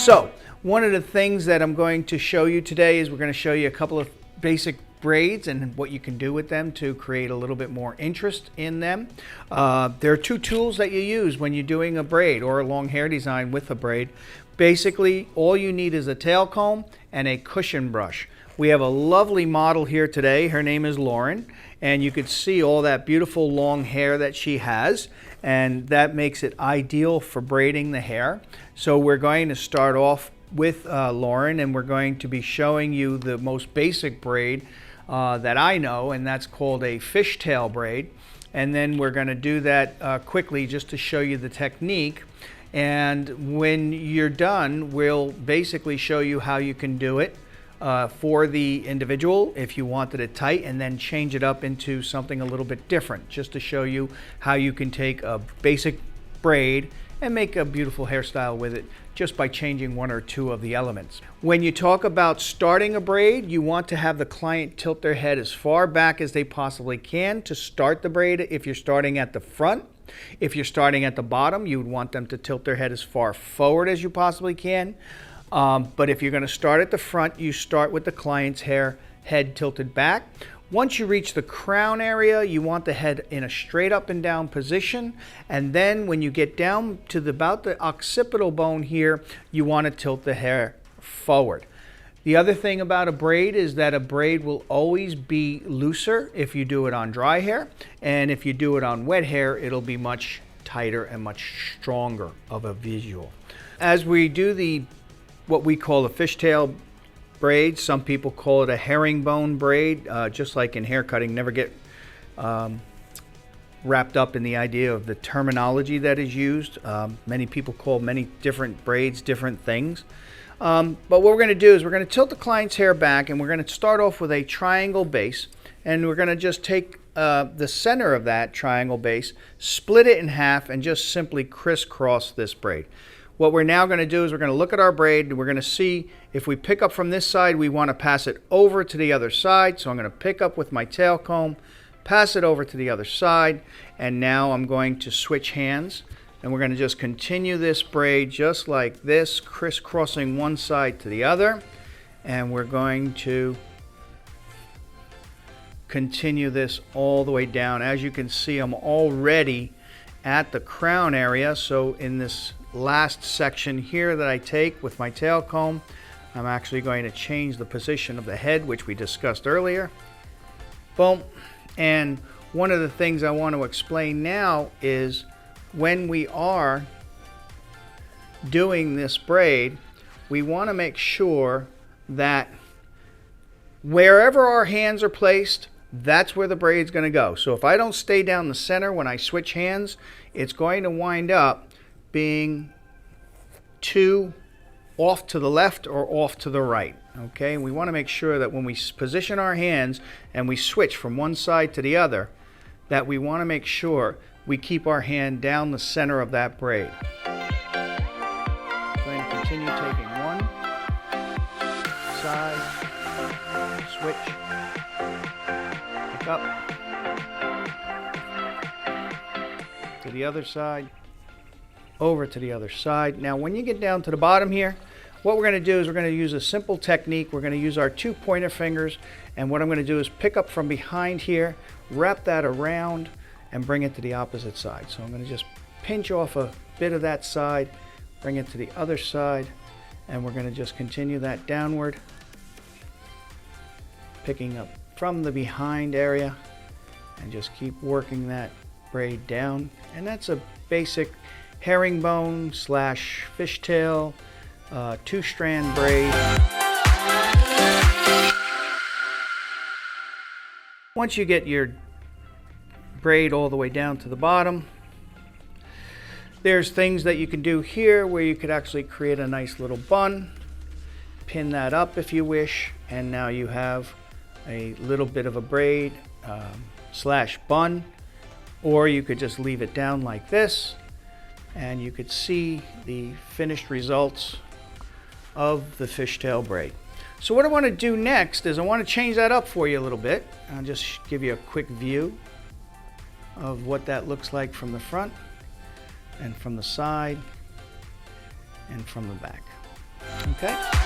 So one of the things that I'm going to show you today is we're going to show you a couple of basic braids and what you can do with them to create a little bit more interest in them. There are two tools that you use when you're doing a braid or a long hair design with a braid. Basically, all you need is a tail comb and a cushion brush. We have a lovely model here today. Her name is Lauren, and you could see all that beautiful long hair that she has, and that makes it ideal for braiding the hair. So we're going to start off with Lauren, and we're going to be showing you the most basic braid that I know, and that's called a fishtail braid. And then we're going to do that quickly just to show you the technique. And when you're done, we'll basically show you how you can do it for the individual if you wanted it tight, and then change it up into something a little bit different, just to show you how you can take a basic braid and make a beautiful hairstyle with it just by changing one or two of the elements. When you talk about starting a braid, you want to have the client tilt their head as far back as they possibly can to start the braid if you're starting at the front. If you're starting at the bottom, you would want them to tilt their head as far forward as you possibly can. But if you're going to start at the front, you start with the client's head tilted back. Once you reach the crown area, you want the head in a straight up and down position. And then when you get down to about the occipital bone here, you want to tilt the hair forward. The other thing about a braid is that a braid will always be looser if you do it on dry hair. And if you do it on wet hair, it'll be much tighter and much stronger of a visual. As we do what we call a fishtail braid, some people call it a herringbone braid, just like in hair cutting. Never get wrapped up in the idea of the terminology that is used. Many people call many different braids different things. But what we're going to do is we're going to tilt the client's hair back, and we're going to start off with a triangle base, and we're going to just take the center of that triangle base, split it in half, and just simply crisscross this braid. What we're now going to do is we're going to look at our braid, and we're going to see if we pick up from this side, we want to pass it over to the other side. So I'm going to pick up with my tail comb, pass it over to the other side, and now I'm going to switch hands, and we're going to just continue this braid just like this, crisscrossing one side to the other, and we're going to continue this all the way down. As you can see, I'm already at the crown area, so in this last section here that I take with my tail comb, I'm actually going to change the position of the head, which we discussed earlier. Boom. And one of the things I want to explain now is when we are doing this braid, we want to make sure that wherever our hands are placed, that's where the braid's going to go. So if I don't stay down the center when I switch hands, it's going to wind up being too off to the left or off to the right. Okay, we want to make sure that when we position our hands and we switch from one side to the other, that we want to make sure we keep our hand down the center of that braid. Going to continue taking one side, switch, pick up to the other side, over to the other side. Now when you get down to the bottom here, what we're going to do is we're going to use a simple technique. We're going to use our two pointer fingers, and what I'm going to do is pick up from behind here, wrap that around, and bring it to the opposite side. So I'm going to just pinch off a bit of that side, bring it to the other side, and we're going to just continue that downward, picking up from the behind area, and just keep working that braid down. And that's a basic herringbone / fishtail two-strand braid. Once you get your braid all the way down to the bottom, there's things that you can do here where you could actually create a nice little bun, pin that up if you wish, and now you have a little bit of a braid / bun, or you could just leave it down like this, and you could see the finished results of the fishtail braid. So what I want to do next is I want to change that up for you a little bit. I'll just give you a quick view of what that looks like from the front and from the side and from the back. Okay.